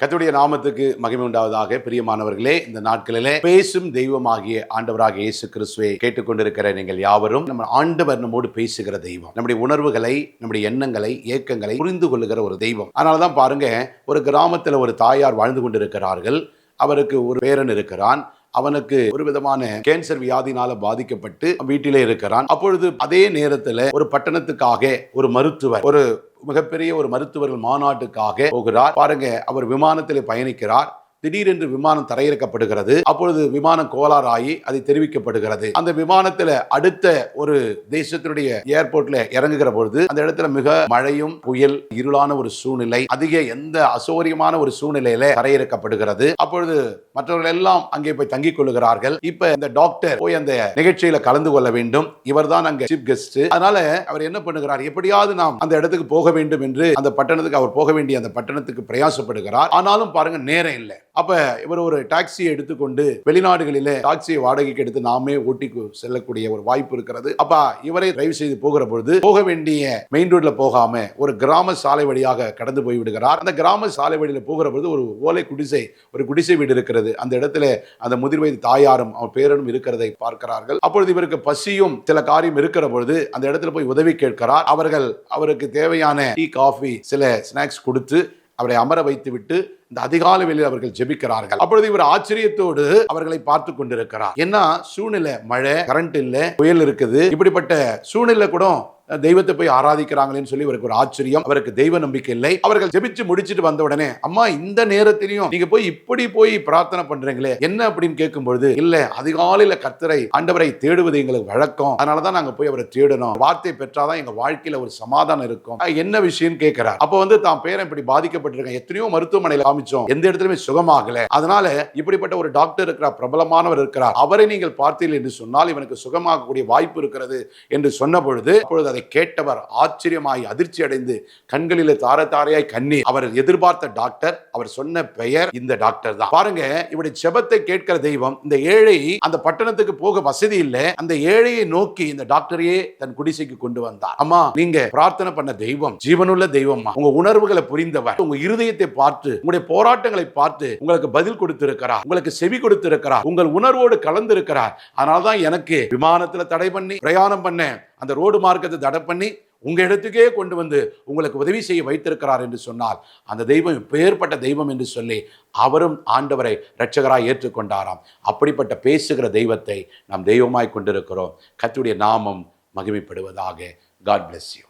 கர்த்தருடைய நாமத்துக்கு மகிமை உண்டாவதாக. பிரியமானவர்களே, இந்த நாட்களிலே பேசும் தெய்வமாகிய ஆண்டவராகிய இயேசு கிறிஸ்துவை கேட்டுக்கொண்டிருக்கிற நீங்கள் யாவரும், நம்ம ஆண்டவர் நம்மோடு பேசுகிற தெய்வம், நம்முடைய உணர்வுகளை, நம்முடைய எண்ணங்களை, ஏக்கங்களை புரிந்து கொள்ளுகிற ஒரு தெய்வம். அதனாலதான் பாருங்க, ஒரு கிராமத்தில் ஒரு தாயார் வாழ்ந்து கொண்டிருக்கிறார்கள். அவருக்கு ஒரு பேரன் இருக்கிறான். அவனுக்கு ஒரு விதமான கேன்சர் வியாதினால பாதிக்கப்பட்டு வீட்டிலே இருக்கிறான். அப்பொழுது அதே நேரத்தில் ஒரு பட்டணத்துக்காக ஒரு மருத்துவர், ஒரு மிகப்பெரிய ஒரு மருத்துவர்கள் மாநாட்டுக்காக போகிறார். பாருங்க, அவர் விமானத்திலே பயணிக்கிறார். திடீரென்று விமானம் தரையிறக்கப்படுகிறது. அப்பொழுது விமானம் கோளாறாகி அது தெரிவிக்கப்படுகிறது. அந்த விமானத்தில் அடுத்த ஒரு தேசத்தினுடைய ஏர்போர்ட்ல இறங்குகிற பொழுது அந்த இடத்துல மிக மழையும் புயல், இருளான ஒரு சூழ்நிலை, அதிக எந்த அசௌரியமான ஒரு சூழ்நிலையில தரையிறக்கப்படுகிறது. அப்பொழுது மற்றவர்கள் எல்லாம் அங்கே போய் தங்கிக் கொள்ளுகிறார்கள். இப்ப இந்த டாக்டர் போய் அந்த நிகழ்ச்சியில கலந்து கொள்ள வேண்டும். இவர் தான் அங்க சீஃப் கெஸ்ட். அதனால அவர் என்ன பண்ணுகிறார், எப்படியாவது நாம் அந்த இடத்துக்கு போக வேண்டும் என்று அந்த பட்டணத்துக்கு அவர் போக வேண்டிய அந்த பட்டணத்துக்கு பிரயாசப்படுகிறார். ஆனாலும் பாருங்க, நேரம் இல்லை. அப்ப இவர் ஒரு டாக்ஸியை எடுத்துக்கொண்டு வெளிநாடுகளிலே டாக்ஸியை வாடகைக்கு எடுத்து நாமே ஓட்டி செல்லக்கூடிய ஒரு வாய்ப்பு இருக்கிறது. அப்ப இவரை டிரைவ் செய்து போகிற பொழுது போக வேண்டிய மெயின் ரோட்ல போகாம ஒரு கிராம சாலை வழியாக கடந்து போய் விடுகிறார். அந்த கிராம சாலை வழியில போகிற பொழுது ஒரு ஓலை குடிசை, ஒரு குடிசை வீடு இருக்கிறது. அந்த இடத்துல அந்த முதிர் வயது தாயாரும் அவர் பேரனும் இருக்கிறதை பார்க்கிறார்கள். அப்பொழுது இவருக்கு பசியும் சில காரியம் இருக்கிற பொழுது அந்த இடத்துல போய் உதவி கேட்கிறார். அவருக்கு தேவையான டீ, காஃபி, சில ஸ்நாக்ஸ் கொடுத்து அவரை அமர வைத்து விட்டு இந்த அதிகாலை வேளையில் அவர்கள் ஜெபிக்கிறார்கள். அப்பொழுது இவர் ஆச்சரியத்தோடு அவர்களை பார்த்து கொண்டிருக்கிறார். என்ன சூழ்நிலை, மழை, கரண்ட் இல்ல, புயல் இருக்குது. இப்படிப்பட்ட சூழ்நிலை கூட தெய்வத்தை போய் ஆராதிக்கிறாங்களேன்னு சொல்லி இவருக்கு ஒரு ஆச்சரியம். அவருக்கு தெய்வ நம்பிக்கை இல்லை. அவர்கள் ஜெபிச்சு முடிச்சிட்டு வந்த உடனே, அம்மா இந்த நேரத்திலையும் நீங்க போய் பிரார்த்தனை பண்றீங்களே, என்ன அப்படின்னு கேட்கும்பொழுது, இல்ல அதிகாலையில கர்த்தரை, ஆண்டவரை தேடுவது எங்களுக்கு வழக்கம். அதனாலதான் நாங்க போய் அவரை தேடணும். வார்த்தை பெற்றாதான் எங்க வாழ்க்கையில ஒரு சமாதானம் இருக்கும். என்ன விஷயம் கேட்கிறார். அப்ப தான் பேரன் இப்படி பாதிக்கப்பட்டிருக்கேன், எத்தனையோ மருத்துவமனையில காமிச்சோம், எந்த இடத்துலயுமே சுகமாகல. அதனால இப்படிப்பட்ட ஒரு டாக்டர் இருக்கிறார், பிரபலமானவர் இருக்கிறார், அவரை நீங்கள் பார்த்தீர்கள் என்று சொன்னால் இவனுக்கு சுகமாகக்கூடிய வாய்ப்பு இருக்கிறது என்று சொன்ன பொழுது, அப்பொழுது கேட்டவர் ஆச்சரியமாய் அதிர்ச்சி அடைந்து கண்களிலே தார தாரையாய் கண்ணீர். அவர் எதிர்பார்த்த டாக்டர், அவர் சொன்ன பெயர் இந்த டாக்டர் தான். பாருங்க, இவருடைய ஜெபத்தை கேட்கிற தெய்வம். இந்த ஏழை அந்த பட்டணத்துக்கு போக வசதி இல்லை. அந்த ஏழையை நோக்கி இந்த டாக்டரையே தன் குடிசைக்கு கொண்டு வந்தார். அம்மா, நீங்க பிரார்த்தனை பண்ண தெய்வம் ஜீவனுள்ள தெய்வமா, உங்க உணர்வுகளை புரிந்தவர், உங்க இருதயத்தை பார்த்து, உங்களுடைய போராட்டங்களை பார்த்து உங்களுக்கு பதில் கொடுத்திருக்கிறார், உங்களுக்கு செவி கொடுத்திருக்கிறார், உங்கள் உணர்வோடு கலந்து இருக்கிறார். அதனால்தான் எனக்கு விமானத்துல தடை பண்ணி பிரயாணம் பண்ண அந்த ரோடு மார்க்கத்தை தடை பண்ணி உங்க இடத்துக்கே கொண்டு வந்து உங்களுக்கு உதவி செய்ய வைத்திருக்கிறார் என்று சொன்னால் அந்த தெய்வம் பேர்பட்ட தெய்வம் என்று சொல்லி அவரும் ஆண்டவரை இரட்சகராய் ஏற்றுக்கொண்டாராம். அப்படிப்பட்ட பேசுகிற தெய்வத்தை நாம் தெய்வமாய் கொண்டிருக்கிறோம். கர்த்தருடைய நாமம் மகிமைப்படுவதாக. God bless you.